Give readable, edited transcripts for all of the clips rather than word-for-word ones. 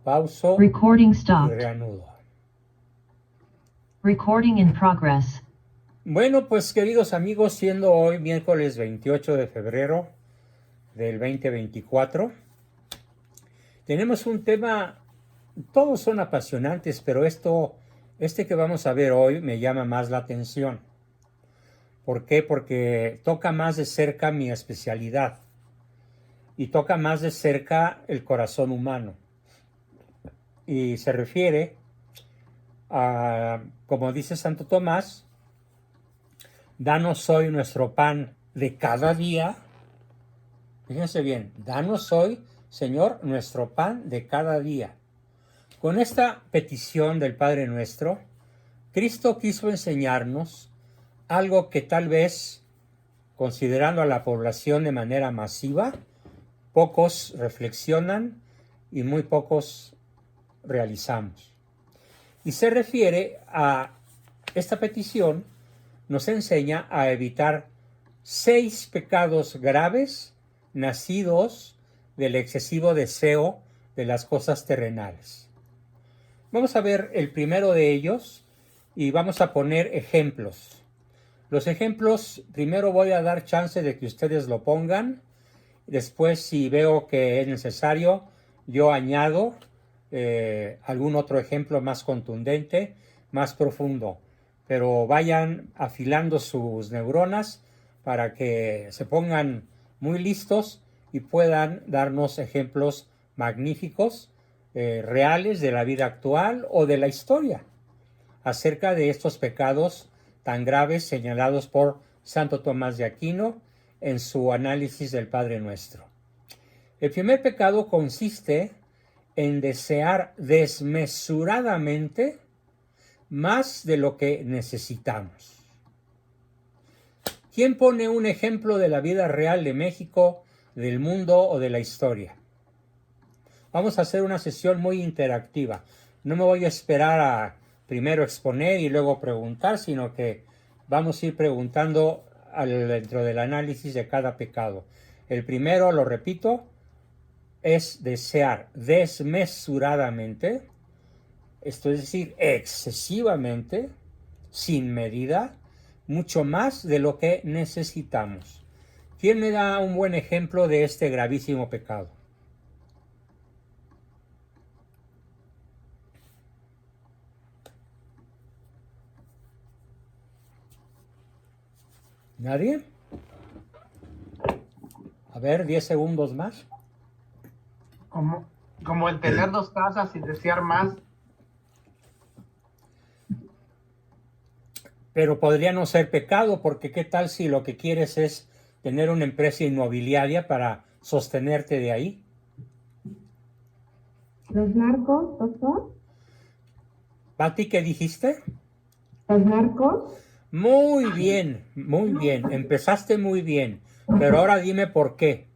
Pauso Recording y stopped. reanudo. Recording in progress. Bueno, pues queridos amigos, siendo hoy miércoles 28 de febrero del 2024, tenemos un tema, todos son apasionantes, pero este que vamos a ver hoy me llama más la atención. ¿Por qué? Porque toca más de cerca mi especialidad y toca más de cerca el corazón humano. Y se refiere a, como dice Santo Tomás, danos hoy nuestro pan de cada día. Fíjense bien, danos hoy, Señor, nuestro pan de cada día. Con esta petición del Padre Nuestro, Cristo quiso enseñarnos algo que tal vez, considerando a la población de manera masiva, pocos reflexionan y muy pocos realizamos. Y se refiere a esta petición, nos enseña a evitar 6 pecados graves nacidos del excesivo deseo de las cosas terrenales. Vamos a ver el primero de ellos y vamos a poner ejemplos. Los ejemplos, primero voy a dar chance de que ustedes lo pongan. Después, si veo que es necesario, yo añado algún otro ejemplo más contundente, más profundo. Pero vayan afilando sus neuronas para que se pongan muy listos y puedan darnos ejemplos magníficos, reales de la vida actual o de la historia, acerca de estos pecados tan graves señalados por Santo Tomás de Aquino en su análisis del Padre Nuestro. El primer pecado consiste en desear desmesuradamente más de lo que necesitamos. ¿Quién pone un ejemplo de la vida real de México, del mundo o de la historia? Vamos a hacer una sesión muy interactiva. No me voy a esperar a primero exponer y luego preguntar, sino que vamos a ir preguntando dentro del análisis de cada pecado. El primero, lo repito, es desear desmesuradamente, esto es decir, excesivamente, sin medida, mucho más de lo que necesitamos. ¿Quién me da un buen ejemplo de este gravísimo pecado? ¿Nadie? A ver, 10 segundos más. Como el tener 2 casas y desear más. Pero podría no ser pecado, porque ¿qué tal si lo que quieres es tener una empresa inmobiliaria para sostenerte de ahí? ¿Los narcos, doctor? Pati, ¿qué dijiste? ¿Los narcos? Muy bien, empezaste muy bien, pero ahora dime por qué.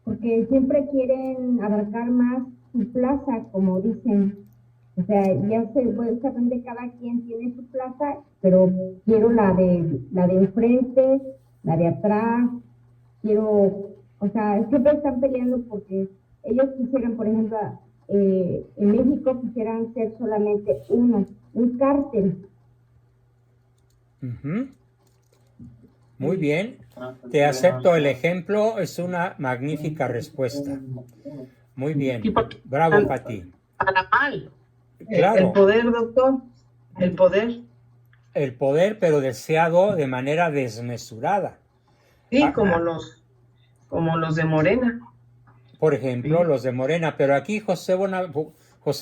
Porque siempre quieren abarcar más su plaza, como dicen. O sea, ya saben de cada quien tiene su plaza, pero quiero la de enfrente, la de atrás, quiero, o sea, siempre están peleando porque ellos quisieran, por ejemplo, en México quisieran ser solamente uno, un cártel. Muy bien, te acepto el ejemplo, es una magnífica respuesta. Muy bien, bravo Pati. Para mal. Claro. El poder, doctor, el poder. El poder, pero deseado de manera desmesurada. Sí, como los de Morena. Por ejemplo, sí, los de Morena, pero aquí José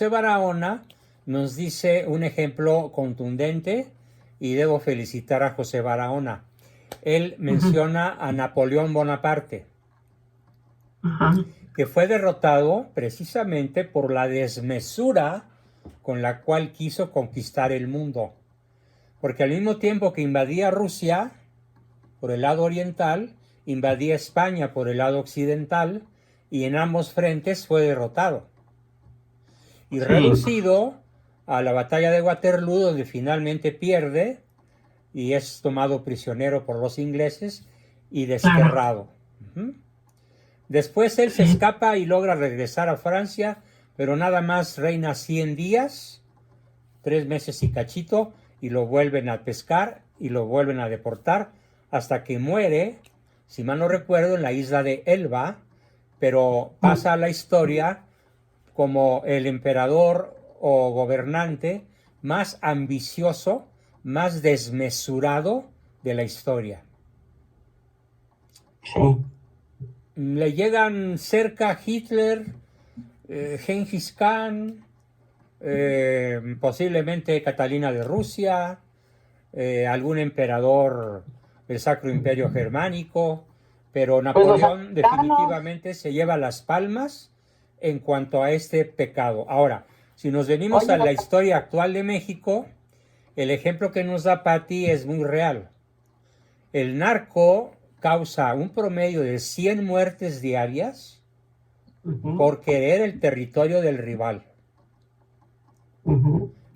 Barahona nos dice un ejemplo contundente y debo felicitar a José Barahona. Él menciona a Napoleón Bonaparte, que fue derrotado precisamente por la desmesura con la cual quiso conquistar el mundo. Porque al mismo tiempo que invadía Rusia por el lado oriental, invadía España por el lado occidental, y en ambos frentes fue derrotado. Y sí, reducido a la batalla de Waterloo, donde finalmente pierde y es tomado prisionero por los ingleses y desterrado. Después él se escapa y logra regresar a Francia pero nada más reina 100 días, 3 meses y cachito, y lo vuelven a pescar y lo vuelven a deportar hasta que muere, si mal no recuerdo, en la isla de Elba, pero pasa a la historia como el emperador o gobernante más ambicioso, más desmesurado de la historia. Sí. Le llegan cerca Hitler, Genghis Khan, posiblemente Catalina de Rusia, algún emperador del Sacro Imperio Germánico, pero Napoleón definitivamente se lleva las palmas en cuanto a este pecado. Ahora, si nos venimos a la historia actual de México, el ejemplo que nos da Patti es muy real. El narco causa un promedio de 100 muertes diarias por querer el territorio del rival,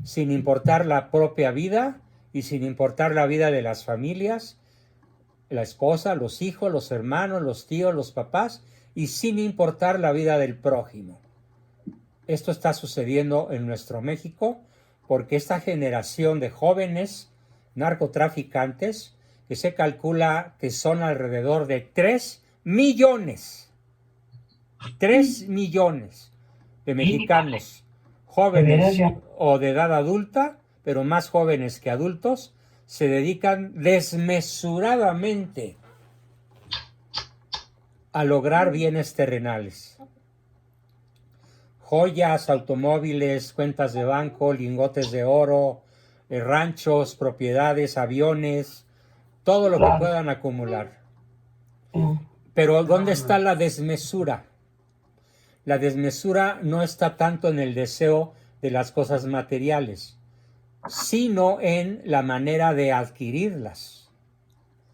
sin importar la propia vida y sin importar la vida de las familias, la esposa, los hijos, los hermanos, los tíos, los papás, y sin importar la vida del prójimo. Esto está sucediendo en nuestro México porque esta generación de jóvenes narcotraficantes, que se calcula que son alrededor de 3 millones de mexicanos jóvenes o de edad adulta, pero más jóvenes que adultos, se dedican desmesuradamente a lograr bienes terrenales. Joyas, automóviles, cuentas de banco, lingotes de oro, ranchos, propiedades, aviones, todo lo que puedan acumular. Pero ¿dónde está la desmesura? La desmesura no está tanto en el deseo de las cosas materiales, sino en la manera de adquirirlas,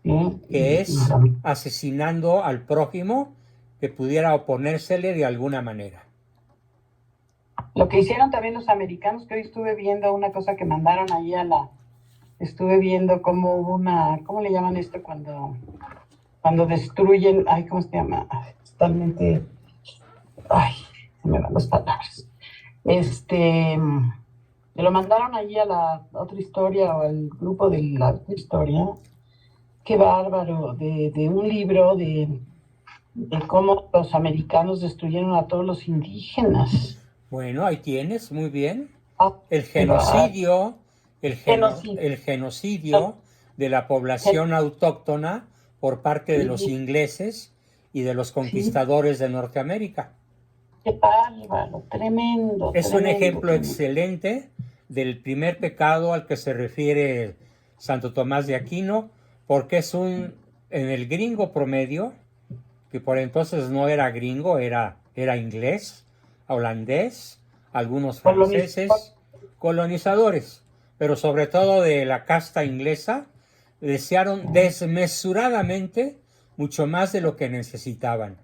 que es asesinando al prójimo que pudiera oponérsele de alguna manera. Lo que hicieron también los americanos, que hoy estuve viendo una cosa que mandaron ahí estuve viendo cómo hubo ¿cómo le llaman esto cuando destruyen, ¿cómo se llama? Totalmente, se me van las palabras. Me lo mandaron allí a la otra historia o al grupo de la otra historia. Qué bárbaro, de un libro de cómo los americanos destruyeron a todos los indígenas. Bueno, ahí tienes, muy bien. El genocidio de la población autóctona por parte de los ingleses y de los conquistadores de Norteamérica. Qué bárbaro, tremendo. Es un ejemplo excelente del primer pecado al que se refiere Santo Tomás de Aquino, porque es en el gringo promedio, que por entonces no era gringo, era inglés, holandés, algunos franceses, colonizadores, pero sobre todo de la casta inglesa, desearon desmesuradamente mucho más de lo que necesitaban.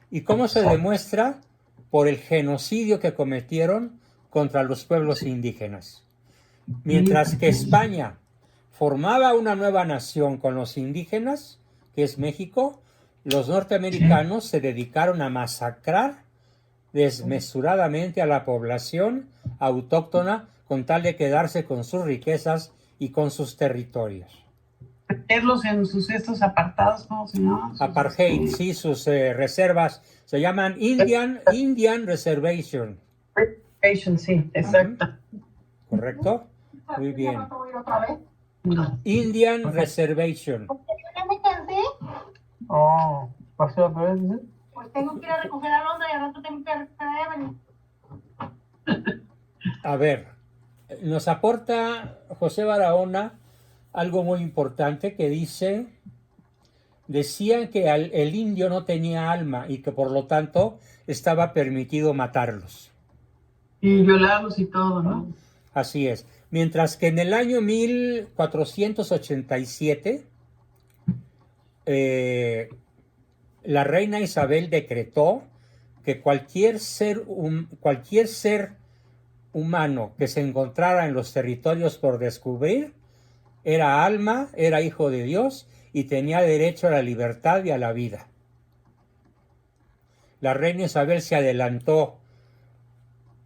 ¿Y cómo se demuestra? Por el genocidio que cometieron contra los pueblos indígenas. Mientras que España formaba una nueva nación con los indígenas, que es México, los norteamericanos se dedicaron a masacrar desmesuradamente a la población autóctona con tal de quedarse con sus riquezas y con sus territorios. Meterlos en sus estos apartados, ¿cómo se llama? Apartheid, sí, sus reservas se llaman Indian Reservation. Reservation, sí, exacto. ¿Correcto? Muy bien. Indian Reservation. Ya me cansé, ¿pasó otra vez? pues tengo que ir a recoger a Londra y al rato tengo que recoger a Evelyn. A ver, nos aporta José Barahona algo muy importante que decían que el indio no tenía alma y que por lo tanto estaba permitido matarlos. Y violarlos y todo, ¿no? Así es. Mientras que en el año 1487, la reina Isabel decretó que cualquier ser humano que se encontrara en los territorios por descubrir era alma, era hijo de Dios y tenía derecho a la libertad y a la vida. La reina Isabel se adelantó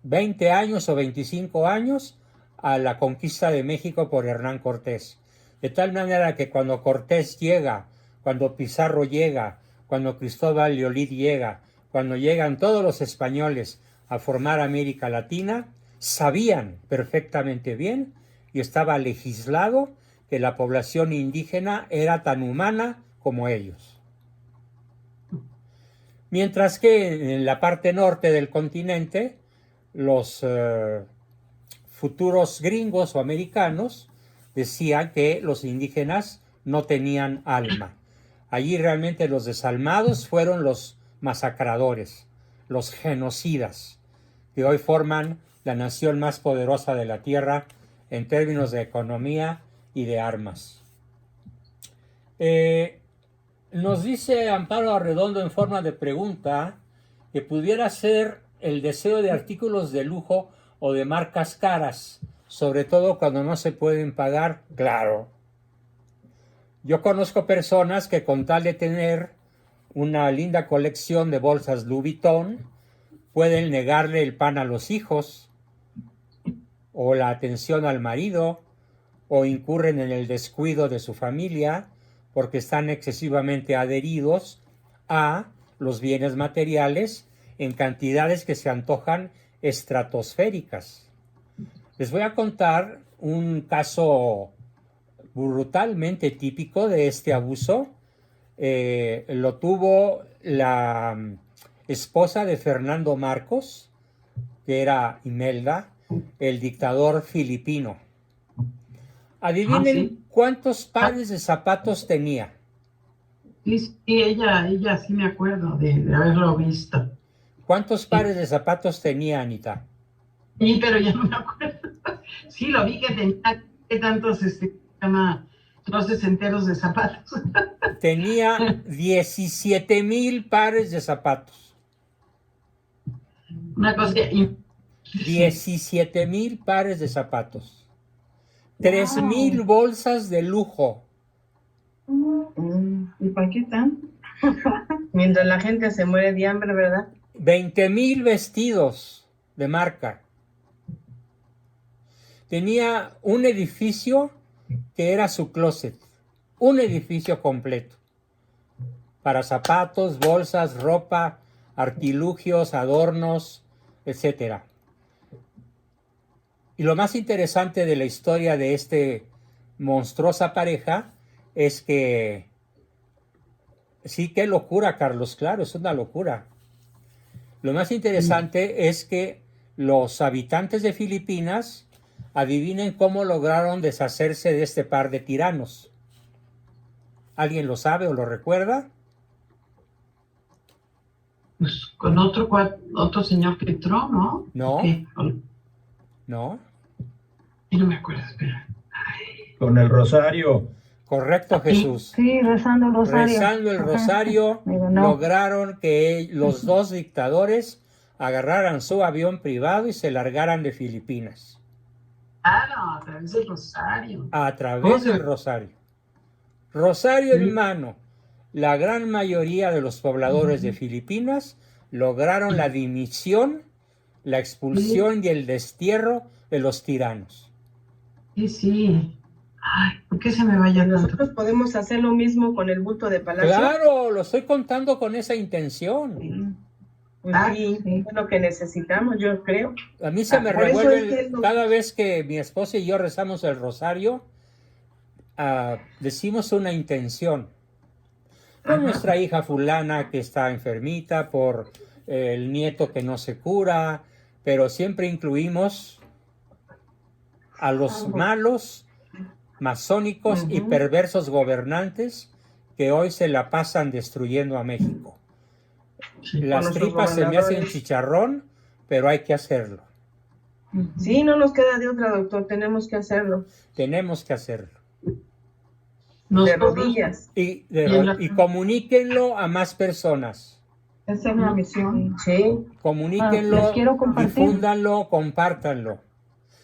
20 años o 25 años a la conquista de México por Hernán Cortés. De tal manera que cuando Cortés llega, cuando Pizarro llega, cuando Cristóbal de Olid llega, cuando llegan todos los españoles a formar América Latina, sabían perfectamente bien y estaba legislado que la población indígena era tan humana como ellos. Mientras que en la parte norte del continente, los futuros gringos o americanos decían que los indígenas no tenían alma. Allí realmente los desalmados fueron los masacradores, los genocidas, que hoy forman la nación más poderosa de la Tierra en términos de economía y de armas. Nos dice Amparo Arredondo en forma de pregunta que pudiera ser el deseo de artículos de lujo o de marcas caras, sobre todo cuando no se pueden pagar. Claro. Yo conozco personas que con tal de tener una linda colección de bolsas Louis Vuitton, pueden negarle el pan a los hijos, o la atención al marido, o incurren en el descuido de su familia, porque están excesivamente adheridos a los bienes materiales en cantidades que se antojan estratosféricas. Les voy a contar un caso brutalmente típico de este abuso. Lo tuvo la esposa de Fernando Marcos, que era Imelda, el dictador filipino. Adivinen ¿sí? cuántos pares de zapatos tenía. Sí, ella sí me acuerdo de haberlo visto. ¿Cuántos pares de zapatos tenía, Anita? Sí, pero ya no me acuerdo. Sí, lo vi que tenía tantos, troces enteros de zapatos. Tenía 17,000 pares de zapatos. Una cosa. 17,000 pares de zapatos. 3,000 bolsas de lujo. ¿Y para qué tan? Mientras la gente se muere de hambre, ¿verdad? 20,000 vestidos de marca. Tenía un edificio que era su closet. Un edificio completo. Para zapatos, bolsas, ropa, artilugios, adornos, etc. Y lo más interesante de la historia de esta monstruosa pareja es que sí, qué locura, Carlos, claro, es una locura. Lo más interesante es que los habitantes de Filipinas adivinen cómo lograron deshacerse de este par de tiranos. ¿Alguien lo sabe o lo recuerda? Pues con otro señor que entró, ¿no? No. ¿Qué? No. Y no me acuerdo, espera. Con el rosario. Correcto, Jesús. Sí, rezando el rosario. Rezando el rosario, Me ganó. lograron que los dos dictadores agarraran su avión privado y se largaran de Filipinas. Claro, a través del rosario. A través del rosario. Rosario en mano. La gran mayoría de los pobladores de Filipinas lograron la dimisión, la expulsión y el destierro de los tiranos. Sí, sí. Ay, ¿por qué se me vaya tanto? Nosotros podemos hacer lo mismo con el bulto de palacio. Claro, lo estoy contando con esa intención. Pues sí, sí. es lo que necesitamos, yo creo. A mí se me por eso revuelve es que cada vez que mi esposa y yo rezamos el rosario, decimos una intención. Por nuestra hija fulana que está enfermita, por el nieto que no se cura, pero siempre incluimos a los malos, masónicos y perversos gobernantes que hoy se la pasan destruyendo a México. Las Con tripas nuestros se me hacen gobernadores. chicharrón, pero hay que hacerlo. Sí, no nos queda de otra, doctor, tenemos que hacerlo. Tenemos que hacerlo. De Nosotros- rodillas. Y comuníquenlo a más personas. Esa es la misión. Sí. Comuníquenlo, les quiero compartir. difúndanlo, compártanlo.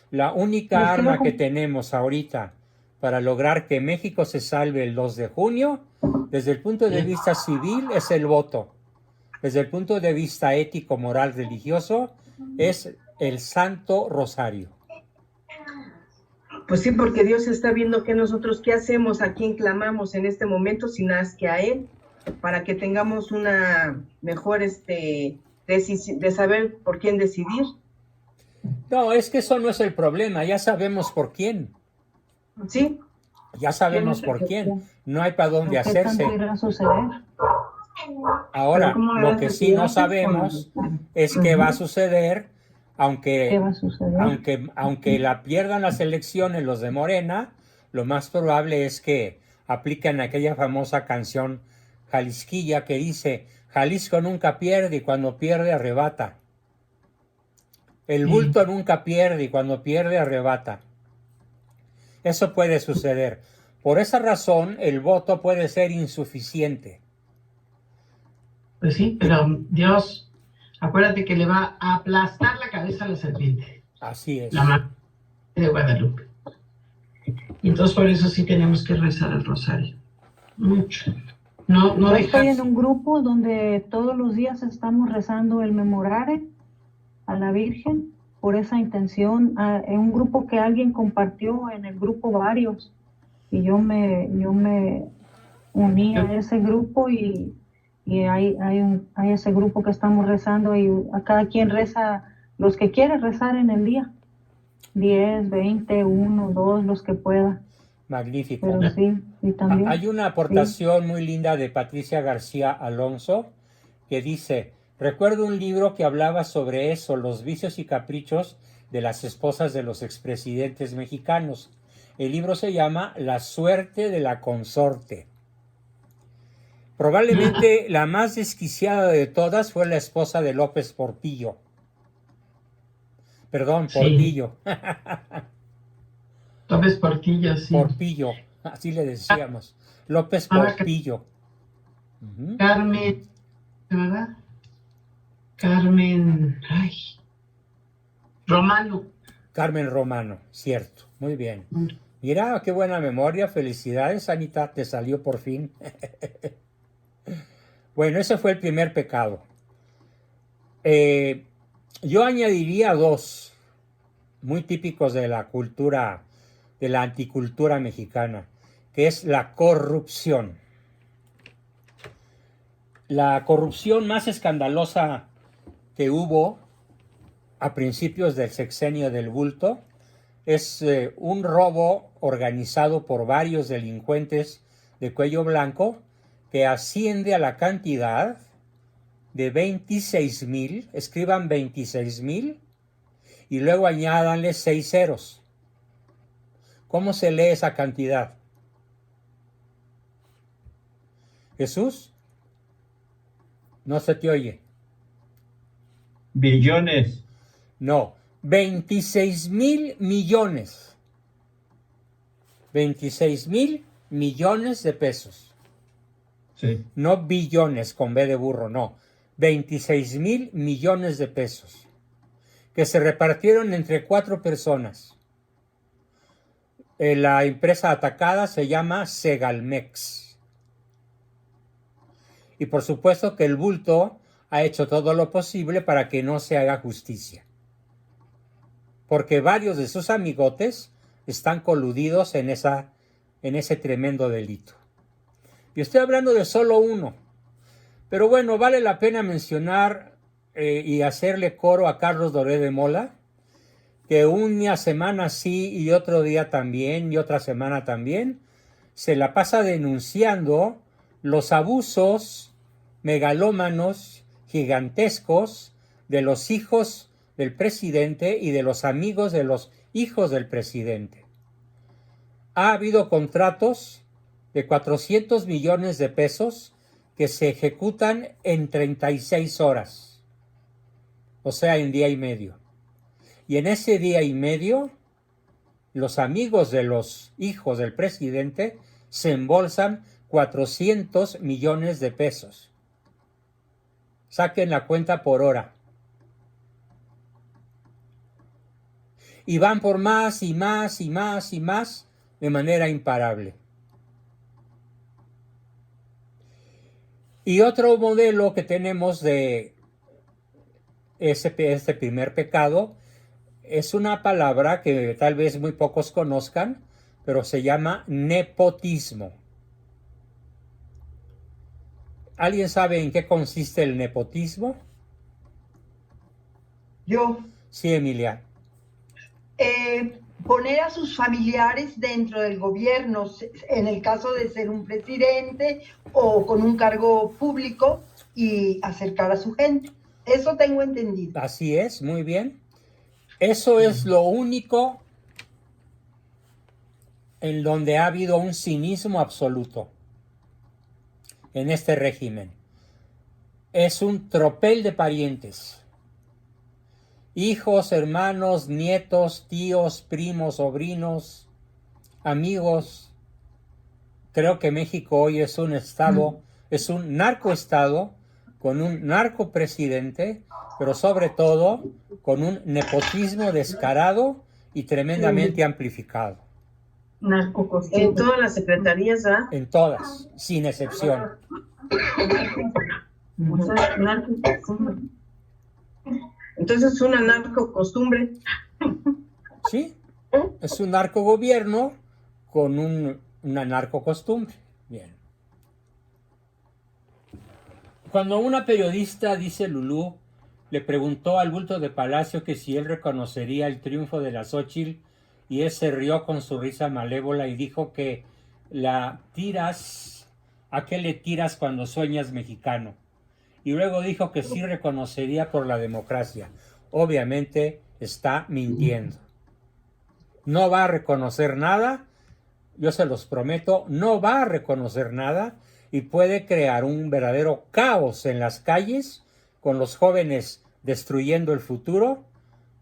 La única Les quiero arma que tenemos ahorita para lograr que México se salve el 2 de junio, desde el punto de vista civil, es el voto. Desde el punto de vista ético, moral, religioso, es el Santo Rosario. Pues sí, porque Dios está viendo que nosotros qué hacemos, a quién clamamos en este momento, sin más que a Él, para que tengamos una mejor de saber por quién decidir. No, es que eso no es el problema, ya sabemos por quién. Sí, Ya sabemos por quién. No hay para dónde ¿Qué tanto hacerse. irá a suceder? Ahora, ¿cómo le lo vas que a sí no decir? sabemos es qué va a suceder, ¿Qué va a suceder? aunque la pierdan las elecciones los de Morena, lo más probable es que apliquen aquella famosa canción jalisquilla que dice, Jalisco nunca pierde y cuando pierde arrebata. El bulto nunca pierde y cuando pierde arrebata. Eso puede suceder. Por esa razón, el voto puede ser insuficiente. Pues sí, pero Dios, acuérdate que le va a aplastar la cabeza a la serpiente, Así es. la madre de Guadalupe. Y entonces por eso sí tenemos que rezar el rosario. Mucho. No Yo estoy dejarse. en un grupo donde todos los días estamos rezando el Memorare a la Virgen por esa intención. En un grupo que alguien compartió, en el grupo varios, y yo me uní a ese grupo y hay ese grupo que estamos rezando y a cada quien reza los que quiere rezar en el día. 10, 20, 1, 2, los que pueda. Magnífico. Pero sí, y también. Hay una aportación muy linda de Patricia García Alonso que dice, recuerdo un libro que hablaba sobre eso, los vicios y caprichos de las esposas de los expresidentes mexicanos. El libro se llama La suerte de la consorte. Probablemente la más desquiciada de todas fue la esposa de López Portillo. Perdón, Sí. Portillo. López Portillo, sí. Porpillo, así le decíamos. López Portillo. Ujú. Carmen, ¿verdad? Carmen, ay, Romano. Carmen Romano, cierto. Muy bien. Mira, qué buena memoria. Felicidades, Anita, te salió por fin. Bueno, ese fue el primer pecado. Yo añadiría dos, muy típicos de la cultura, de la anticultura mexicana, que es la corrupción. La corrupción más escandalosa que hubo a principios del sexenio del bulto es un robo organizado por varios delincuentes de cuello blanco que asciende a la cantidad de 26,000, escriban 26,000 y luego añádanle 6 ceros. ¿Cómo se lee esa cantidad? Jesús, no se te oye. Billones. No, 26,000 millones. 26,000 millones de pesos. Sí. No billones con B de burro, no. 26,000 millones de pesos. Que se repartieron entre 4 personas. La empresa atacada se llama Segalmex. Y por supuesto que el bulto ha hecho todo lo posible para que no se haga justicia. Porque varios de sus amigotes están coludidos en ese tremendo delito. Y estoy hablando de solo uno. Pero bueno, vale la pena mencionar y hacerle coro a Carlos Doré de Mola, que una semana sí y otro día también y otra semana también, se la pasa denunciando los abusos megalómanos gigantescos de los hijos del presidente y de los amigos de los hijos del presidente. Ha habido contratos de 400 millones de pesos que se ejecutan en 36 horas, o sea, en día y medio. Y en ese día y medio, los amigos de los hijos del presidente se embolsan 400 millones de pesos. Saquen la cuenta por hora. Y van por más y más y más y más de manera imparable. Y otro modelo que tenemos de este primer pecado Es una palabra que tal vez muy pocos conozcan, pero se llama nepotismo. ¿Alguien sabe en qué consiste el nepotismo? Yo, Sí, Emilia. poner a sus familiares dentro del gobierno, en el caso de ser un presidente o con un cargo público, y acercar a su gente. Eso tengo entendido. Así es, muy bien. Eso es lo único en donde ha habido un cinismo absoluto en este régimen. Es un tropel de parientes. Hijos, hermanos, nietos, tíos, primos, sobrinos, amigos. Creo que México hoy es un estado, es un narcoestado con un narcopresidente, pero sobre todo con un nepotismo descarado y tremendamente amplificado. En todas las secretarías, ¿ah? En todas, sin excepción. O sea, narcocostumbre. Entonces es una narcocostumbre. Sí, es un narcogobierno con una narcocostumbre. Bien. Cuando una periodista, dice Lulú, le preguntó al bulto de Palacio que si él reconocería el triunfo de la Xóchitl, y él se rió con su risa malévola y dijo que ¿a qué le tiras cuando sueñas mexicano? Y luego dijo que sí reconocería por la democracia. Obviamente está mintiendo. No va a reconocer nada, yo se los prometo, no va a reconocer nada y puede crear un verdadero caos en las calles con los jóvenes destruyendo el futuro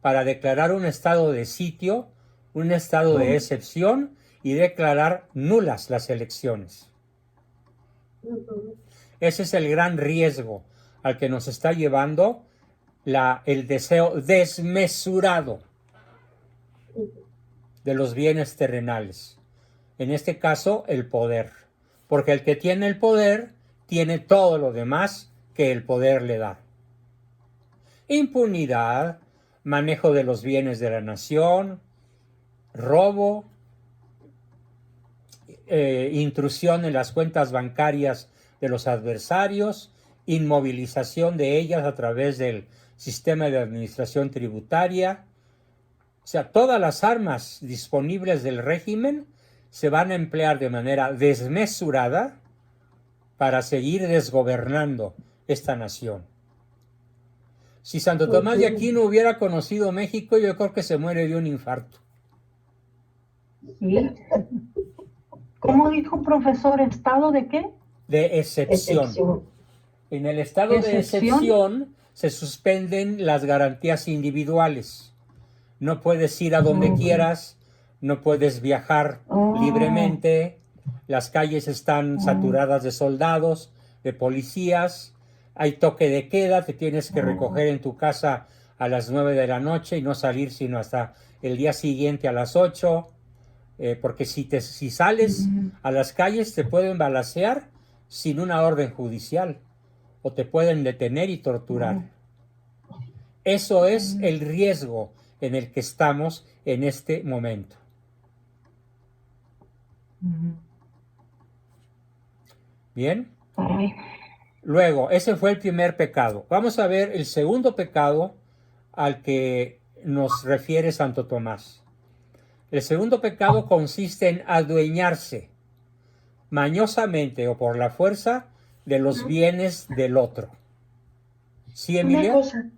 para declarar un estado de sitio, un estado de excepción y declarar nulas las elecciones. Ese es el gran riesgo al que nos está llevando el deseo desmesurado de los bienes terrenales. En este caso, el poder. Porque el que tiene el poder tiene todo lo demás que el poder le da. Impunidad, manejo de los bienes de la nación, robo, intrusión en las cuentas bancarias de los adversarios, inmovilización de ellas a través del sistema de administración tributaria. O sea, todas las armas disponibles del régimen se van a emplear de manera desmesurada para seguir desgobernando esta nación. Si Santo Tomás de Aquino hubiera conocido México, yo creo que se muere de un infarto. Sí. ¿Cómo dijo, profesor? ¿Estado de qué? De excepción. En el estado de excepción se suspenden las garantías individuales. No puedes ir a donde quieras, no puedes viajar libremente, las calles están saturadas de soldados, de policías, hay toque de queda, te tienes que recoger en tu casa a las 9 de la noche y no salir sino hasta el día siguiente a las 8, porque si sales a las calles te pueden balacear sin una orden judicial o te pueden detener y torturar. Eso es el riesgo en el que estamos en este momento. Bien. Luego, ese fue el primer pecado. Vamos a ver el segundo pecado al que nos refiere Santo Tomás. El segundo pecado consiste en adueñarse mañosamente o por la fuerza de los bienes del otro. ¿Sí, Emilia? Una cosa,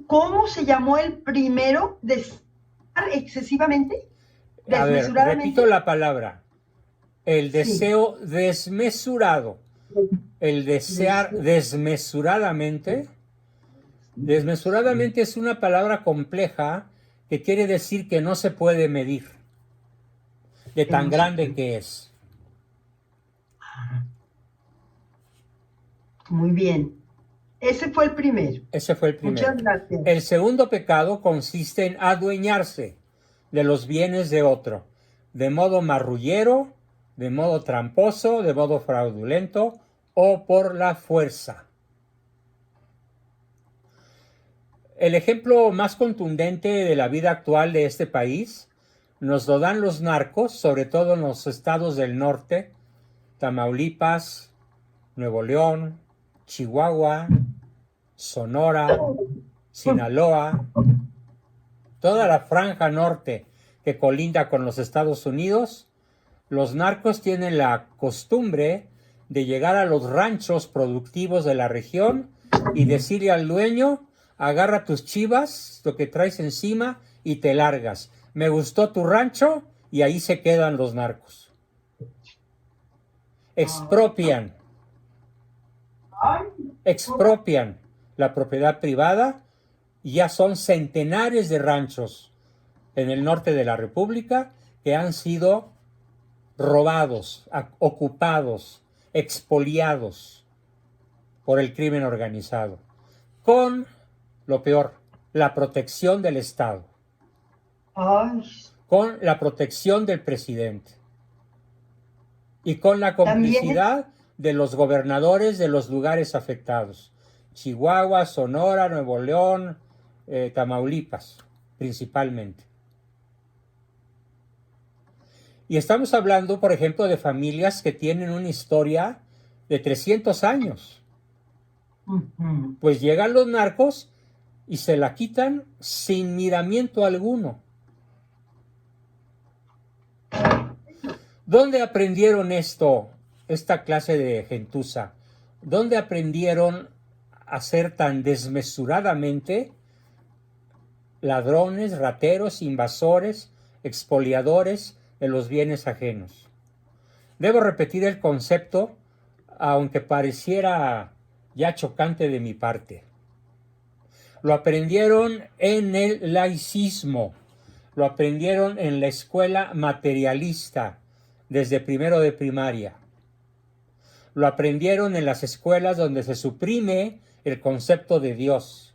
¿cómo se llamó el primero? ¿Desear excesivamente? A ver, ¿Desmesuradamente? repito la palabra. El deseo desmesurado. El desear desmesuradamente. Desmesuradamente es una palabra compleja que quiere decir que no se puede medir de tan grande que es. Muy bien. Ese fue el primero. Ese fue el primero. Muchas gracias. El segundo pecado consiste en adueñarse de los bienes de otro, de modo marrullero, de modo tramposo, de modo fraudulento o por la fuerza. El ejemplo más contundente de la vida actual de este país nos lo dan los narcos, sobre todo en los estados del norte, Tamaulipas, Nuevo León, Chihuahua, Sonora, Sinaloa, toda la franja norte que colinda con los Estados Unidos. Los narcos tienen la costumbre de llegar a los ranchos productivos de la región y decirle al dueño: agarra tus chivas, lo que traes encima, y te largas. Me gustó tu rancho, y ahí se quedan los narcos. Expropian la propiedad privada, y ya son centenares de ranchos en el norte de la República que han sido robados, ocupados, expoliados por el crimen organizado, con lo peor, la protección del Estado, Ay, con la protección del presidente y con la complicidad de los gobernadores de los lugares afectados: Chihuahua, Sonora, Nuevo León, Tamaulipas, principalmente. Y estamos hablando, por ejemplo, de familias que tienen una historia de 300 años. Pues llegan los narcos y se la quitan sin miramiento alguno. ¿Dónde aprendieron esta clase de gentuza? ¿Dónde aprendieron a ser tan desmesuradamente ladrones, rateros, invasores, expoliadores de los bienes ajenos? Debo repetir el concepto, aunque pareciera ya chocante de mi parte. Lo aprendieron en el laicismo, lo aprendieron en la escuela materialista, desde primero de primaria. Lo aprendieron en las escuelas donde se suprime el concepto de Dios,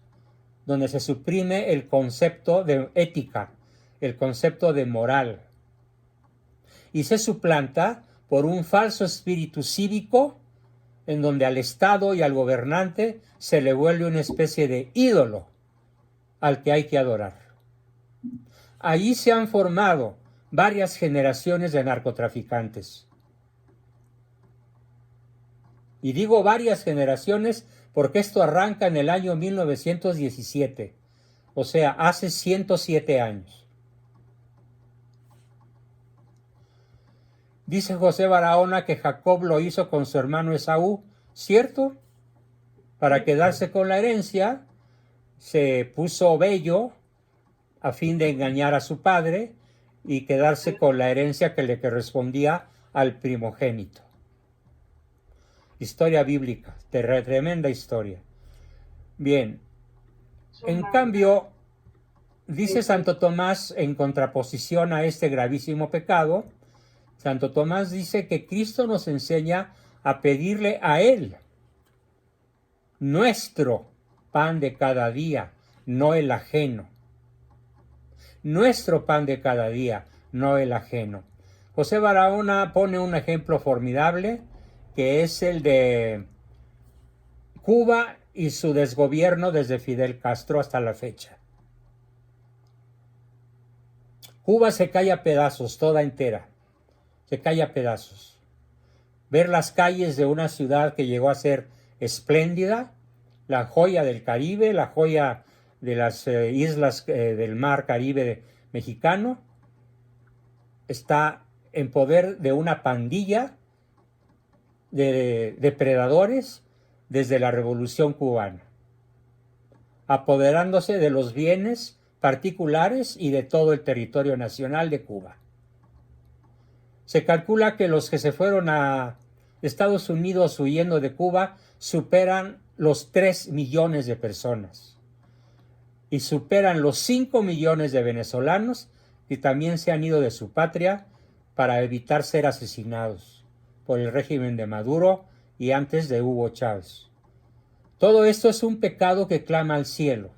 donde se suprime el concepto de ética, el concepto de moral, y se suplanta por un falso espíritu cívico en donde al Estado y al gobernante se le vuelve una especie de ídolo al que hay que adorar. Allí se han formado varias generaciones de narcotraficantes. Y digo varias generaciones porque esto arranca en el año 1917, o sea, hace 107 años. Dice José Barahona que Jacob lo hizo con su hermano Esaú, ¿cierto? Para quedarse con la herencia, se puso bello a fin de engañar a su padre y quedarse con la herencia que le correspondía al primogénito. Historia bíblica, tremenda historia. Bien, en cambio, dice Santo Tomás, en contraposición a este gravísimo pecado, Santo Tomás dice que Cristo nos enseña a pedirle a Él nuestro pan de cada día, no el ajeno. Nuestro pan de cada día, no el ajeno. José Barahona pone un ejemplo formidable, que es el de Cuba y su desgobierno desde Fidel Castro hasta la fecha. Cuba se cae a pedazos, toda entera. Se cae a pedazos. Ver las calles de una ciudad que llegó a ser espléndida, la joya del Caribe, la joya de las islas del mar Caribe mexicano, está en poder de una pandilla de depredadores desde la Revolución Cubana, apoderándose de los bienes particulares y de todo el territorio nacional de Cuba. Se calcula que los que se fueron a Estados Unidos huyendo de Cuba superan los 3 millones de personas y superan los 5 millones de venezolanos que también se han ido de su patria para evitar ser asesinados por el régimen de Maduro y antes de Hugo Chávez. Todo esto es un pecado que clama al cielo.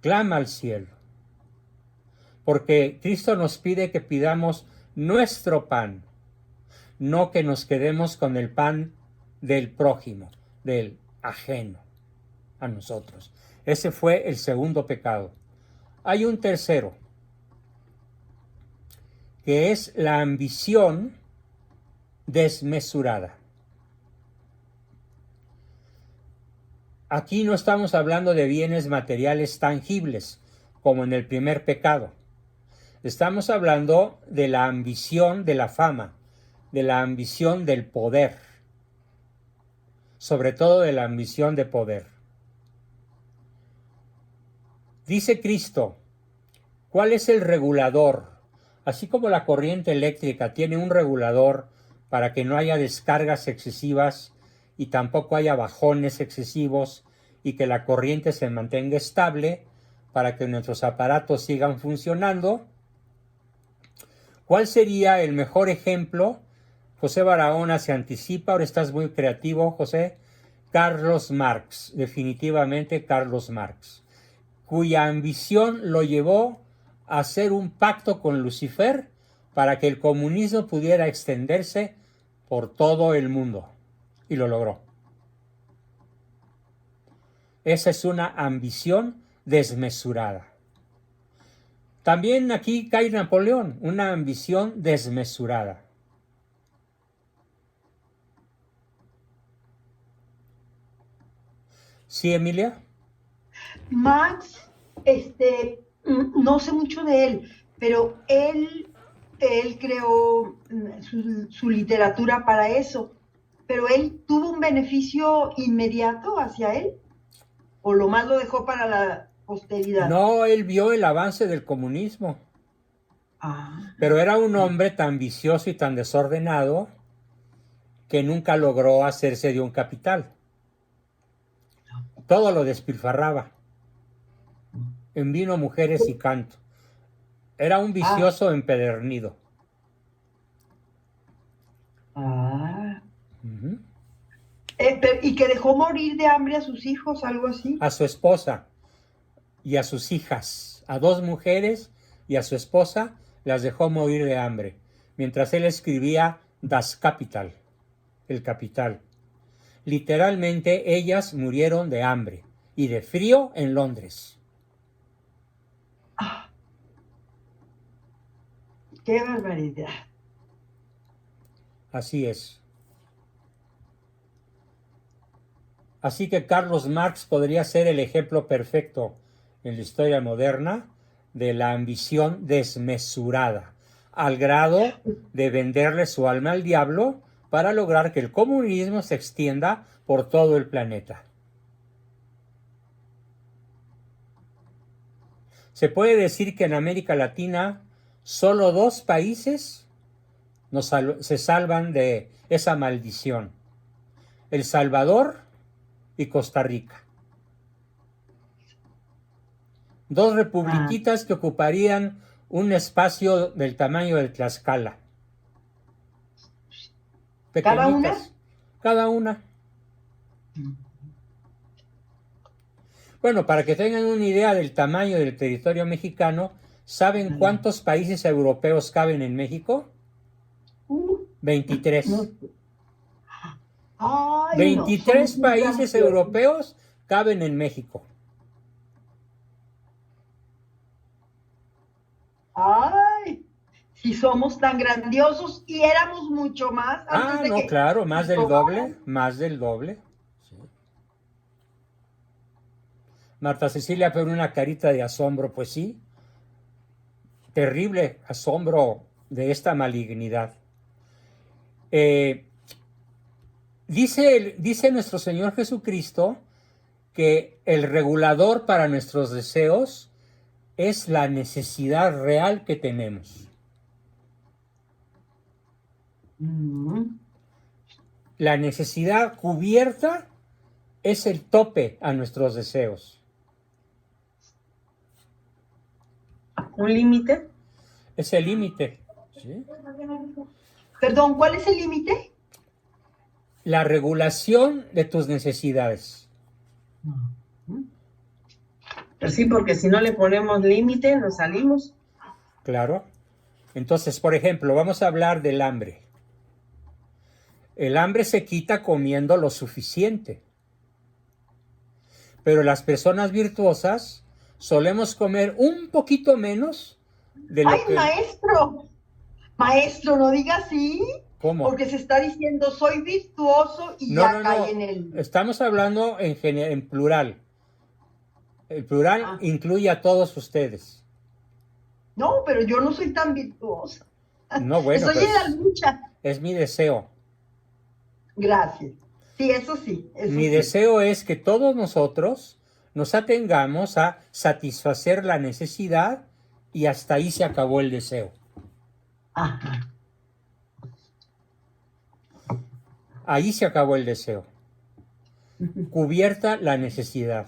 Clama al cielo. Porque Cristo nos pide que pidamos nuestro pan, no que nos quedemos con el pan del prójimo, del ajeno. a nosotros. Ese fue el segundo pecado. Hay un tercero, que es la ambición desmesurada. Aquí no estamos hablando de bienes materiales tangibles, como en el primer pecado. Estamos hablando de la ambición de la fama, de la ambición del poder, sobre todo de la ambición de poder. Dice Cristo, ¿cuál es el regulador? Así como la corriente eléctrica tiene un regulador para que no haya descargas excesivas y tampoco haya bajones excesivos y que la corriente se mantenga estable para que nuestros aparatos sigan funcionando. ¿Cuál sería el mejor ejemplo? José Barahona se anticipa, ahora estás muy creativo, José. Carlos Marx, definitivamente Carlos Marx, cuya ambición lo llevó a hacer un pacto con Lucifer para que el comunismo pudiera extenderse por todo el mundo. Y lo logró. Esa es una ambición desmesurada. También aquí cae Napoleón, una ambición desmesurada. ¿Sí, Emilia? Max, no sé mucho de él, pero él creó su literatura para eso. Pero él tuvo un beneficio inmediato hacia él, o lo más lo dejó para la posteridad. No, él vio el avance del comunismo. Pero era un hombre tan vicioso y tan desordenado que nunca logró hacerse de un capital. Todo lo despilfarraba en vino, mujeres y canto. Era un vicioso empedernido. ¿Y que dejó morir de hambre a sus hijos, algo así? A su esposa y a sus hijas, a 2 mujeres y a su esposa, las dejó morir de hambre, mientras él escribía Das Kapital, el capital. Literalmente ellas murieron de hambre y de frío en Londres. ¡Qué barbaridad! Así es. Así que Carlos Marx podría ser el ejemplo perfecto en la historia moderna de la ambición desmesurada, al grado de venderle su alma al diablo para lograr que el comunismo se extienda por todo el planeta. Se puede decir que en América Latina solo 2 países se salvan de esa maldición: El Salvador y Costa Rica. 2 republiquitas que ocuparían un espacio del tamaño del Tlaxcala. ¿Cada una? Cada una. Bueno, para que tengan una idea del tamaño del territorio mexicano, ¿saben cuántos países europeos caben en México? 23. Ay, 23 no, países europeos caben en México. Ay, si somos tan grandiosos y éramos mucho más. Claro, más del doble, más del doble. Sí. Marta Cecilia pone una carita de asombro, pues sí. Terrible asombro de esta malignidad. Dice nuestro Señor Jesucristo que el regulador para nuestros deseos es la necesidad real que tenemos. La necesidad cubierta es el tope a nuestros deseos. ¿Un límite? Es el límite. ¿Sí? Perdón, ¿cuál es el límite? La regulación de tus necesidades. Pues sí, porque si no le ponemos límite, nos salimos. Claro. Entonces, por ejemplo, vamos a hablar del hambre. El hambre se quita comiendo lo suficiente. Pero las personas virtuosas solemos comer un poquito menos de lo Ay, que... maestro, no diga así, ¿Cómo? porque se está diciendo soy virtuoso y No, ya no, cae no. en el... Estamos hablando en plural. El plural Ah. incluye a todos ustedes. No, pero yo no soy tan virtuosa. No, bueno, Estoy en la pues lucha. es mi deseo. Gracias. Sí, eso sí. Mi deseo es que todos nosotros nos atengamos a satisfacer la necesidad y hasta ahí se acabó el deseo. Ajá. Ahí se acabó el deseo. Cubierta la necesidad.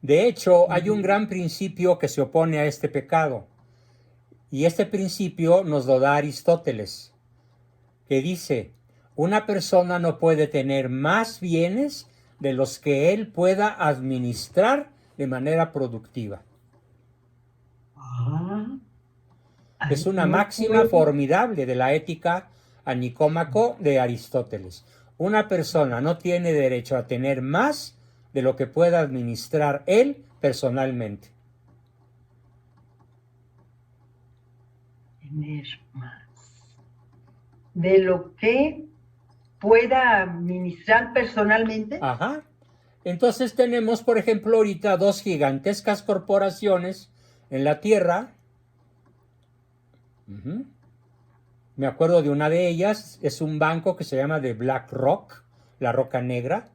De hecho, hay un gran principio que se opone a este pecado. Y este principio nos lo da Aristóteles, que dice, una persona no puede tener más bienes de los que él pueda administrar de manera productiva. Es una máxima formidable de la ética a Nicómaco de Aristóteles. Una persona no tiene derecho a tener más de lo que pueda administrar él personalmente. Tener más de lo que pueda administrar personalmente. Ajá. Entonces tenemos, por ejemplo, ahorita dos gigantescas corporaciones en la Tierra. Me acuerdo de una de ellas, es un banco que se llama de BlackRock, la Roca Negra,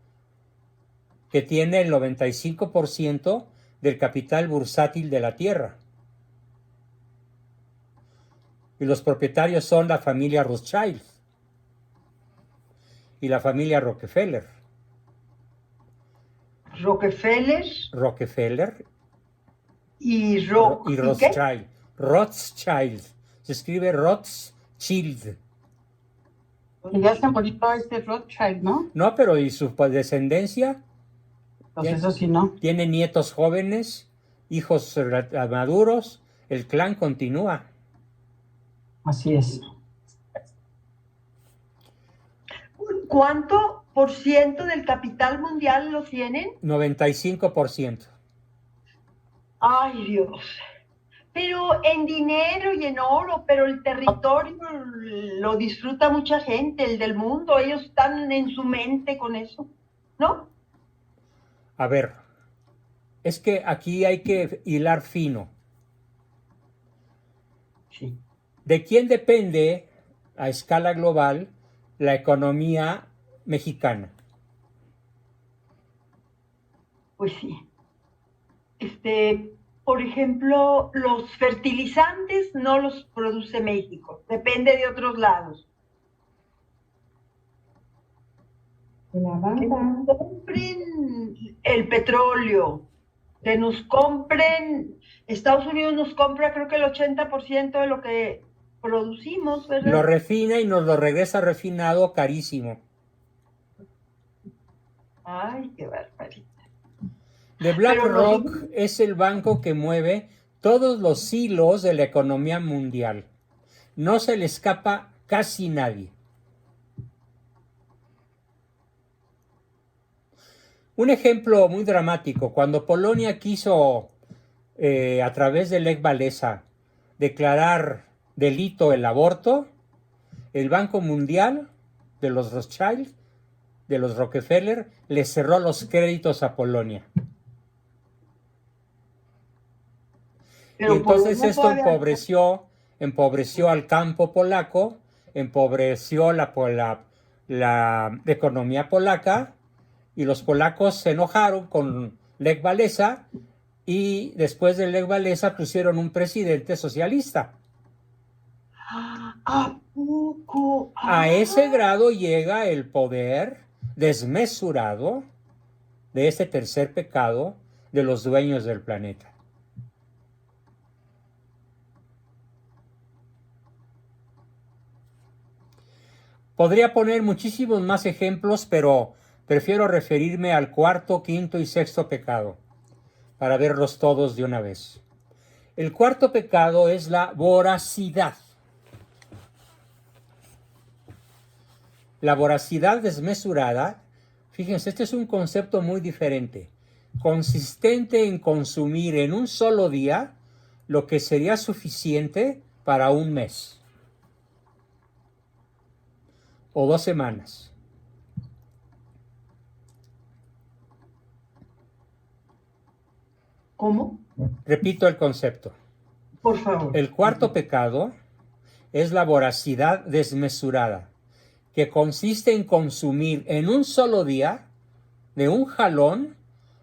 que tiene el 95% del capital bursátil de la Tierra. Y los propietarios son la familia Rothschild y la familia Rockefeller. Rockefeller y Rothschild. Rothschild. Se escribe Rothschild. Y ya se murió este Rothschild, ¿no? No, pero ¿y su descendencia? Pues eso sí, no. Tiene nietos jóvenes, hijos maduros, el clan continúa. Así es. ¿Cuánto por ciento del capital mundial lo tienen? 95%. Ay, Dios. Pero en dinero y en oro, pero el territorio lo disfruta mucha gente, el del mundo, ellos están en su mente con eso, ¿no? A ver, es que aquí hay que hilar fino. Sí. ¿De quién depende a escala global la economía mexicana? Pues sí. Por ejemplo, los fertilizantes no los produce México, depende de otros lados. La Que banca. nos compren el petróleo, que nos compren, Estados Unidos nos compra creo que el 80% de lo que producimos, ¿verdad? Lo refina y nos lo regresa refinado carísimo. Ay, qué barbaridad. De BlackRock es el banco que mueve todos los hilos de la economía mundial. No se le escapa casi nadie. Un ejemplo muy dramático, cuando Polonia quiso, a través de Lech Walesa, declarar delito el aborto, el Banco Mundial de los Rothschild, de los Rockefeller, le cerró los créditos a Polonia. Pero y entonces Polonia esto todavía... empobreció al campo polaco, empobreció la economía polaca, y los polacos se enojaron con Lech Walesa, y después de Lech Walesa pusieron un presidente socialista. ¿A poco? A ese grado llega el poder desmesurado de este tercer pecado de los dueños del planeta. Podría poner muchísimos más ejemplos, pero prefiero referirme al cuarto, quinto y sexto pecado, para verlos todos de una vez. El cuarto pecado es la voracidad. La voracidad desmesurada, fíjense, este es un concepto muy diferente, consistente en consumir en un solo día lo que sería suficiente para un mes o 2 semanas. ¿Cómo? Repito el concepto. Por favor. El cuarto pecado es la voracidad desmesurada, que consiste en consumir en un solo día, de un jalón,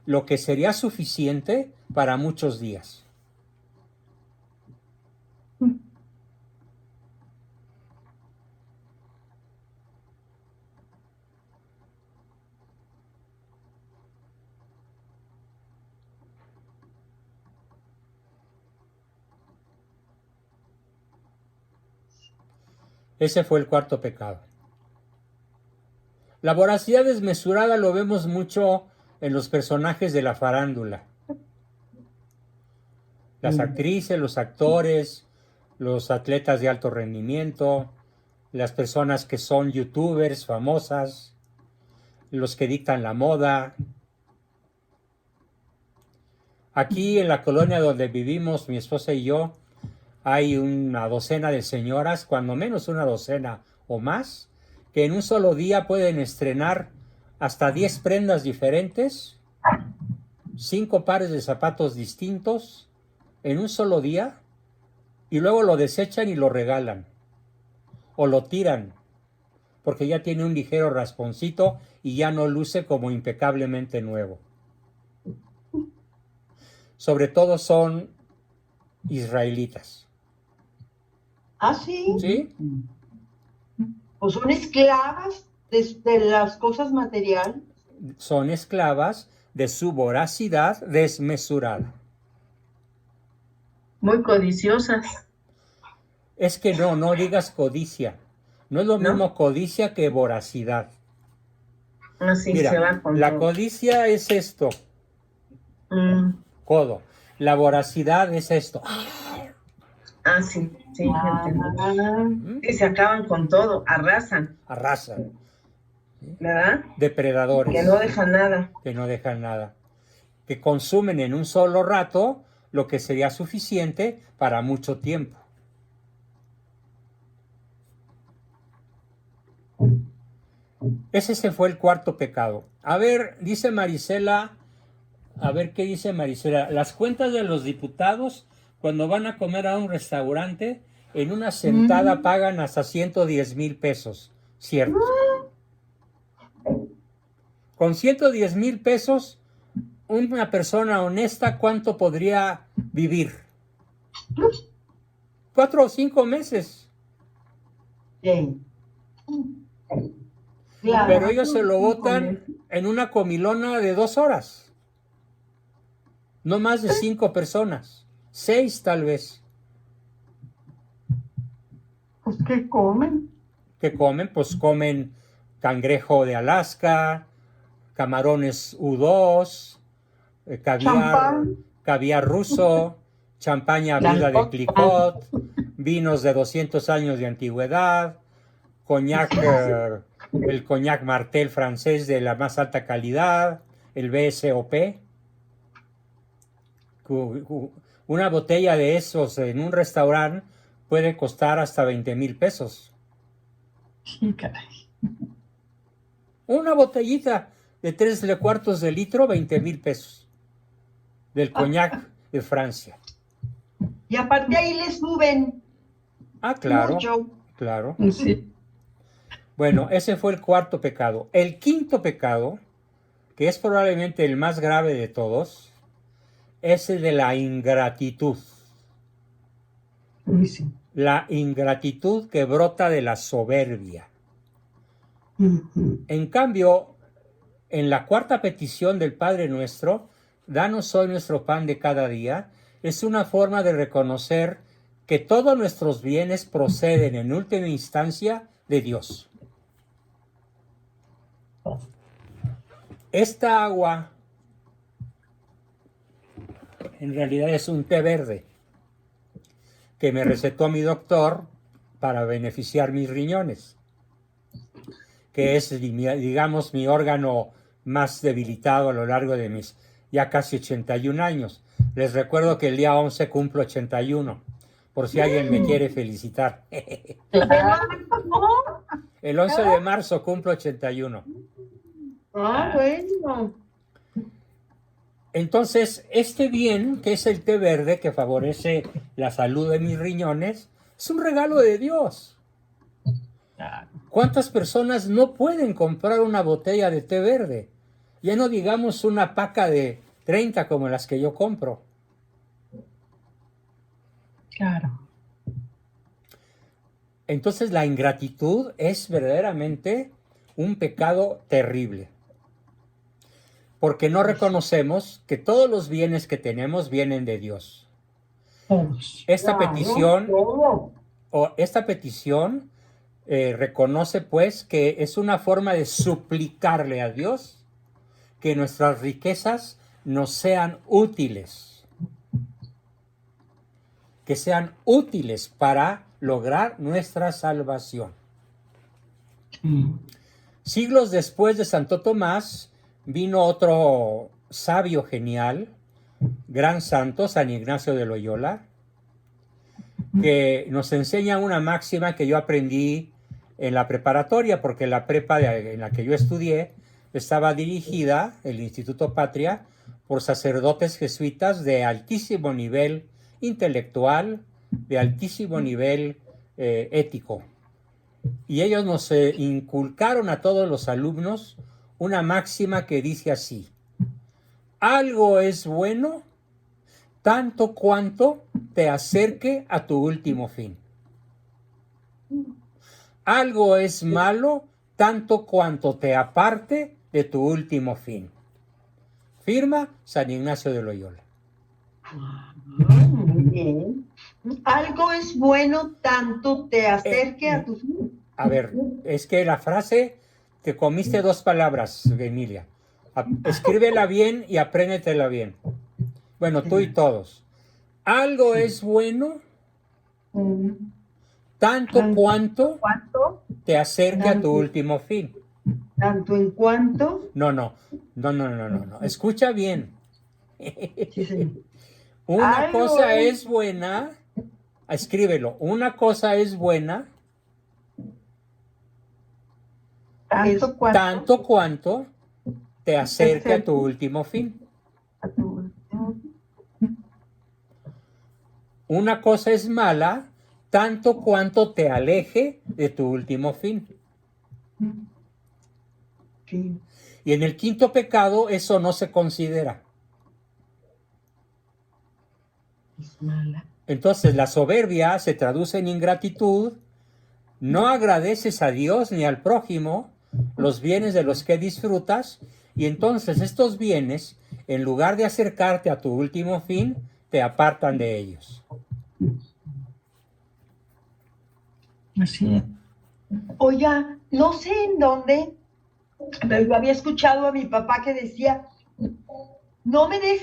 lo que sería suficiente para muchos días. Ese fue el cuarto pecado. La voracidad desmesurada lo vemos mucho en los personajes de la farándula. Las actrices, los actores, los atletas de alto rendimiento, las personas que son youtubers famosas, los que dictan la moda. Aquí en la colonia donde vivimos, mi esposa y yo, hay una docena de señoras, cuando menos una docena o más, que en un solo día pueden estrenar hasta 10 prendas diferentes, 5 pares de zapatos distintos en un solo día, y luego lo desechan y lo regalan o lo tiran porque ya tiene un ligero rasponcito y ya no luce como impecablemente nuevo. Sobre todo son israelitas. ¿Ah, sí? ¿Sí? Pues son esclavas de las cosas materiales. Son esclavas de su voracidad desmesurada. Muy codiciosas. Es que no digas codicia. No es lo mismo codicia que voracidad. Así Mira, se va con la todo. codicia es esto. Codo. La voracidad es esto. Ah, sí, sí, entendí. Sí, se acaban con todo, arrasan. Arrasan. ¿Verdad? Depredadores. Que no dejan nada. Que no dejan nada. Que consumen en un solo rato lo que sería suficiente para mucho tiempo. Ese fue el cuarto pecado. A ver, dice Marisela, a ver qué dice Marisela. Las cuentas de los diputados, cuando van a comer a un restaurante, en una sentada pagan hasta 110,000 pesos. ¿Cierto? Con 110,000 pesos, una persona honesta, ¿cuánto podría vivir? 4 o 5 meses. Sí. Claro. Pero ellos se lo botan en una comilona de 2 horas. No más de 5 personas. 6 tal vez. Pues, ¿qué comen? ¿Qué comen? Pues comen cangrejo de Alaska, camarones U2, caviar ruso, champaña viuda de Clicquot, vinos de 200 años de antigüedad, coñac, el coñac Martel francés de la más alta calidad, el BSOP. Una botella de esos en un restaurante puede costar hasta 20,000 pesos. Sí, caray. Una botellita de 3/4 de litro, 20,000 pesos. Del coñac de Francia. Y aparte ahí le suben. Ah, claro. Mucho. Claro. Sí. Bueno, ese fue el cuarto pecado. El quinto pecado, que es probablemente el más grave de todos, es el de la ingratitud. Sí. La ingratitud que brota de la soberbia. En cambio, en la cuarta petición del Padre Nuestro, danos hoy nuestro pan de cada día, es una forma de reconocer que todos nuestros bienes proceden en última instancia de Dios. Esta agua en realidad es un té verde que me recetó mi doctor para beneficiar mis riñones. que es, digamos, mi órgano más debilitado a lo largo de mis ya casi 81 años. Les recuerdo que el día 11 cumplo 81, por si alguien me quiere felicitar. El 11 de marzo cumplo 81. Ah, bueno. Entonces, este bien, que es el té verde, que favorece la salud de mis riñones, es un regalo de Dios. ¿Cuántas personas no pueden comprar una botella de té verde? Ya no digamos una paca de 30 como las que yo compro. Claro. Entonces, la ingratitud es verdaderamente un pecado terrible. Porque no reconocemos que todos los bienes que tenemos vienen de Dios. Todos. Esta Claro, petición, todo. reconoce pues que es una forma de suplicarle a Dios que nuestras riquezas nos sean útiles. Que sean útiles para lograr nuestra salvación. Siglos después de Santo Tomás, vino otro sabio genial, gran santo, San Ignacio de Loyola, que nos enseña una máxima que yo aprendí en la preparatoria, porque la prepa en la que yo estudié estaba dirigida, el Instituto Patria, por sacerdotes jesuitas de altísimo nivel intelectual, de altísimo nivel ético. Y ellos nos inculcaron a todos los alumnos una máxima que dice así: algo es bueno tanto cuanto te acerque a tu último fin. Algo es malo tanto cuanto te aparte de tu último fin. Firma San Ignacio de Loyola. Muy bien. Algo es bueno tanto te acerque a tu fin. A ver, es que la frase, te comiste dos palabras, Emilia. Escríbela bien y apréndetela bien. Bueno, tú y todos. Algo es bueno tanto cuanto te acerque a tu último fin. Tanto en cuanto. No. Escucha bien. Sí, señor. Una Algo cosa es- es buena. Escríbelo. Una cosa es buena Tanto cuanto. tanto cuanto te acerque a tu último fin. Una cosa es mala tanto cuanto te aleje de tu último fin. Sí. Y en el quinto pecado eso no se considera. Es mala. Entonces la soberbia se traduce en ingratitud. No agradeces a Dios ni al prójimo los bienes de los que disfrutas, y entonces estos bienes, en lugar de acercarte a tu último fin, te apartan de ellos. Así es. Oiga, no sé en dónde, pero yo había escuchado a mi papá que decía, no me des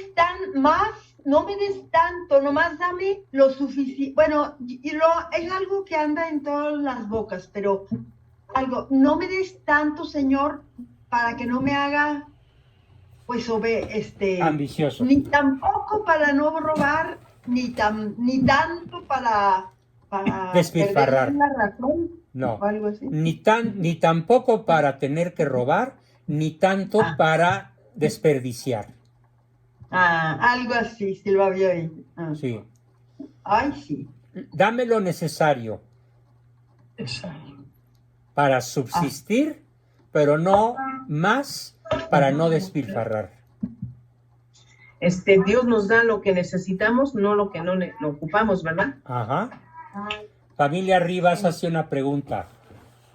no me des tanto, nomás dame lo suficiente. Bueno, es algo que anda en todas las bocas, pero algo, no me des tanto, Señor, para que no me haga, pues, Ambicioso. ni tampoco para no robar, ni tanto para Despilfarrar. perder la razón. No, O algo así. ni tampoco para tener que robar, ni tanto para desperdiciar. Algo así, sí lo había oído. Sí. Ay, sí. Dame lo necesario Exacto. para subsistir, pero no más para no despilfarrar. Dios nos da lo que necesitamos, no lo que no ocupamos, ¿verdad? Ajá. Familia Rivas hace una pregunta.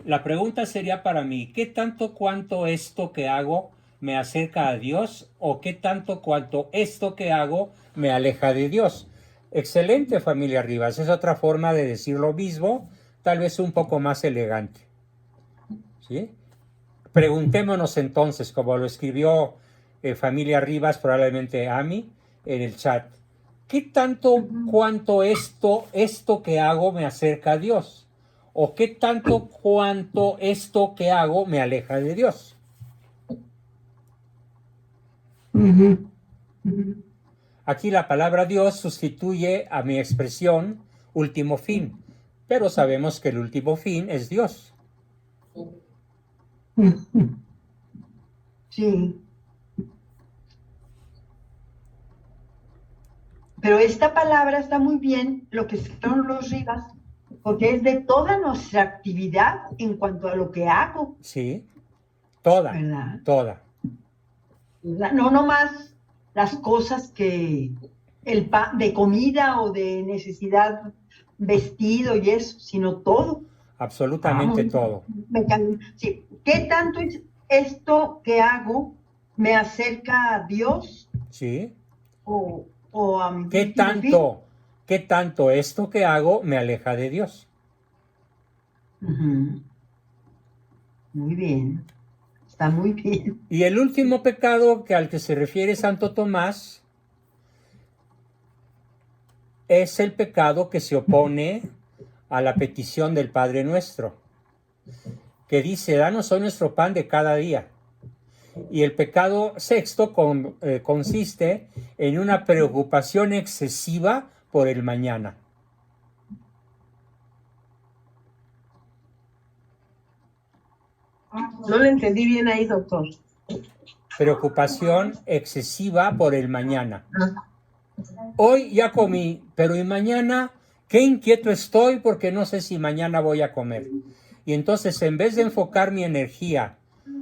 La pregunta sería para mí: ¿qué tanto cuanto esto que hago me acerca a Dios, o qué tanto cuanto esto que hago me aleja de Dios? Excelente, familia Rivas. Es otra forma de decir lo mismo, tal vez un poco más elegante. ¿Sí? Preguntémonos entonces, como lo escribió familia Rivas, probablemente Ami, en el chat: ¿qué tanto cuanto esto que hago me acerca a Dios? ¿O qué tanto cuanto esto que hago me aleja de Dios? Aquí la palabra Dios sustituye a mi expresión último fin, pero sabemos que el último fin es Dios. Sí. Pero esta palabra está muy bien, lo que escribieron los Rivas, porque es de toda nuestra actividad en cuanto a lo que hago. Sí, toda, ¿verdad? toda. No nomás las cosas que de comida o de necesidad, vestido y eso, sino todo. Absolutamente todo. Sí. ¿Qué tanto es esto que hago me acerca a Dios? Sí. O a mi ¿Qué tanto esto que hago me aleja de Dios? Muy bien. Está muy bien. Y el último pecado al que se refiere Santo Tomás es el pecado que se opone a la petición del Padre Nuestro, que dice, danos hoy nuestro pan de cada día. Y el pecado sexto consiste en una preocupación excesiva por el mañana. No le entendí bien ahí, doctor. Preocupación excesiva por el mañana. Hoy ya comí, pero ¿y mañana? Qué inquieto estoy porque no sé si mañana voy a comer. Y entonces, en vez de enfocar mi energía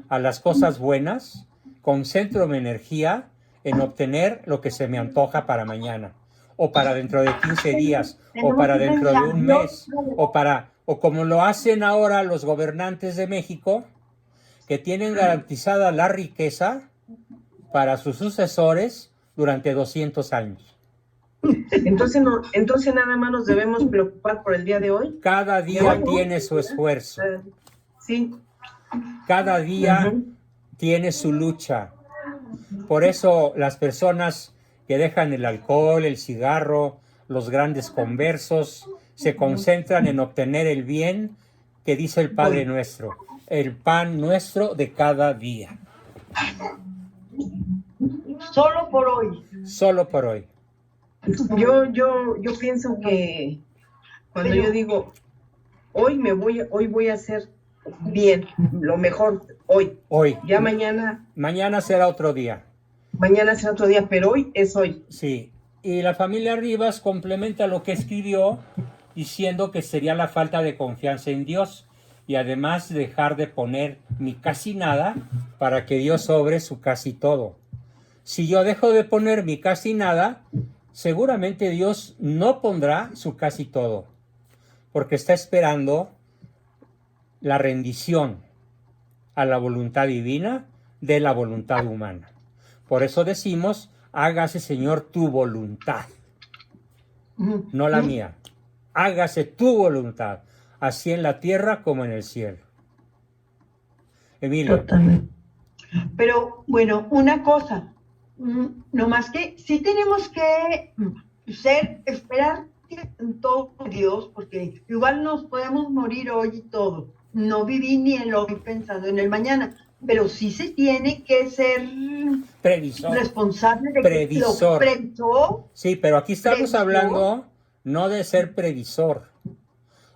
a las cosas buenas, concentro mi energía en obtener lo que se me antoja para mañana, o para dentro de 15 días, o para dentro de un mes, o como lo hacen ahora los gobernantes de México, que tienen garantizada la riqueza para sus sucesores durante 200 años. Entonces nada más nos debemos preocupar por el día de hoy. Cada día tiene su esfuerzo. Sí. Cada día tiene su lucha. Por eso las personas que dejan el alcohol, el cigarro, los grandes conversos, se concentran en obtener el bien que dice el Padre Nuestro, el pan nuestro de cada día. Solo por hoy. Solo por hoy. Yo pienso que cuando yo digo hoy voy a hacer bien, lo mejor hoy. Ya mañana será otro día. Mañana será otro día, pero hoy es hoy. Sí. Y la familia Rivas complementa lo que escribió diciendo que sería la falta de confianza en Dios y además dejar de poner mi casi nada para que Dios obre su casi todo. Si yo dejo de poner mi casi nada, seguramente Dios no pondrá su casi todo, porque está esperando la rendición a la voluntad divina de la voluntad humana. Por eso decimos, hágase, Señor, tu voluntad, no la mía. Hágase tu voluntad, así en la tierra como en el cielo. Emilio. Totalmente. Pero, bueno, una cosa, no más que sí tenemos que esperar en todo Dios, porque igual nos podemos morir hoy y todo. No viví ni el hoy pensando en el mañana, pero sí se tiene que ser responsable de previsor. Previsor. Sí, pero aquí estamos hablando no de ser previsor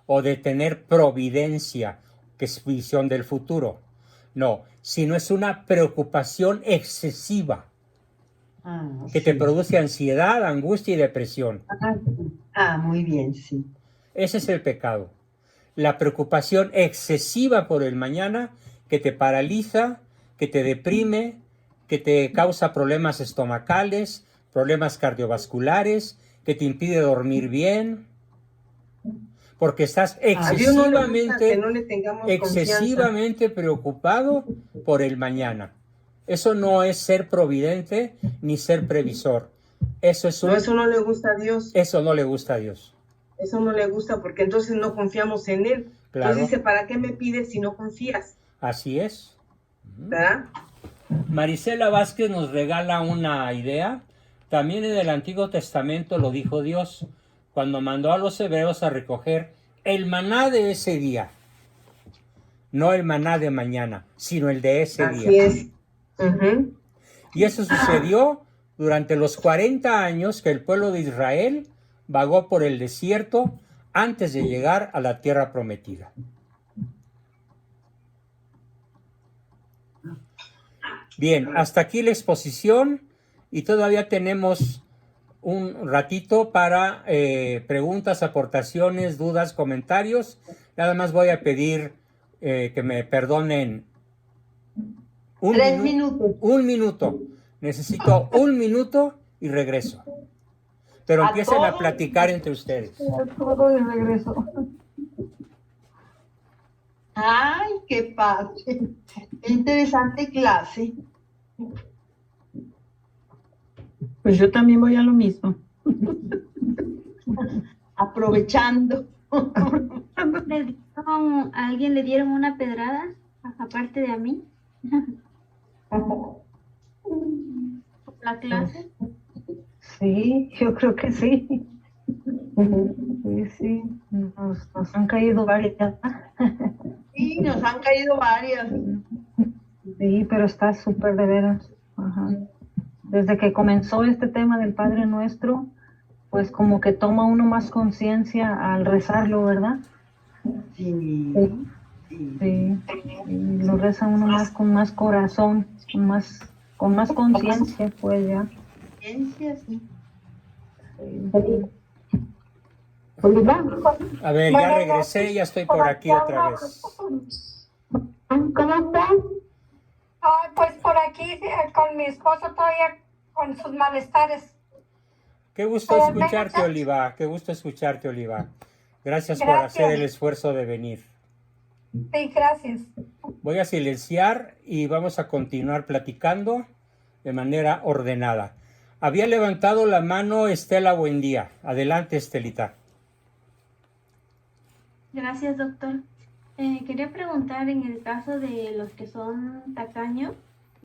o de tener providencia, que es visión del futuro. No, sino es una preocupación excesiva que te produce ansiedad, angustia y depresión. Muy bien, sí. Ese es el pecado. La preocupación excesiva por el mañana que te paraliza, que te deprime, que te causa problemas estomacales, problemas cardiovasculares, que te impide dormir bien, porque estás excesivamente preocupado por el mañana. Eso no es ser providente ni ser previsor. Eso no le gusta a Dios. Eso no le gusta a Dios. Eso no le gusta porque entonces no confiamos en Él. Claro. Entonces dice, ¿para qué me pides si no confías? Así es. ¿Verdad? Marisela Vázquez nos regala una idea. También en el Antiguo Testamento lo dijo Dios cuando mandó a los hebreos a recoger el maná de ese día. No el maná de mañana, sino el de ese día. Así es. Ujú. Y eso sucedió durante los 40 años que el pueblo de Israel vagó por el desierto antes de llegar a la tierra prometida. Bien, hasta aquí la exposición y todavía tenemos un ratito para preguntas, aportaciones, dudas, comentarios. Nada más voy a pedir que me perdonen 3 minutos. Un minuto. Necesito 1 minuto y regreso. Pero ¿A empiecen a todos? platicar entre ustedes. Todo de regreso. Ay, qué padre. Qué interesante clase. Pues yo también voy a lo mismo. Aprovechando. ¿A alguien le dieron una pedrada? Aparte de a mí. ¿La clase? Sí, yo creo que sí. Sí, sí. Nos han caído varias. Sí, nos han caído varias. Sí, pero está súper de veras. Ajá. Desde que comenzó este tema del Padre Nuestro, pues como que toma uno más conciencia al rezarlo, ¿verdad? Sí. Sí. Y lo reza uno más con más corazón, con más conciencia, pues ya. Ciencia, sí. A ver, ya regresé, ya estoy por aquí otra vez. ¿Cómo estás? Ay, pues por aquí con mi esposo todavía con sus malestares. Qué gusto escucharte, Oliva. Qué gusto escucharte, Oliva. Gracias por hacer el esfuerzo de venir. Sí, gracias. Voy a silenciar y vamos a continuar platicando de manera ordenada. Había levantado la mano Estela Buendía. Adelante, Estelita. Gracias, doctor. Quería preguntar en el caso de los que son tacaños,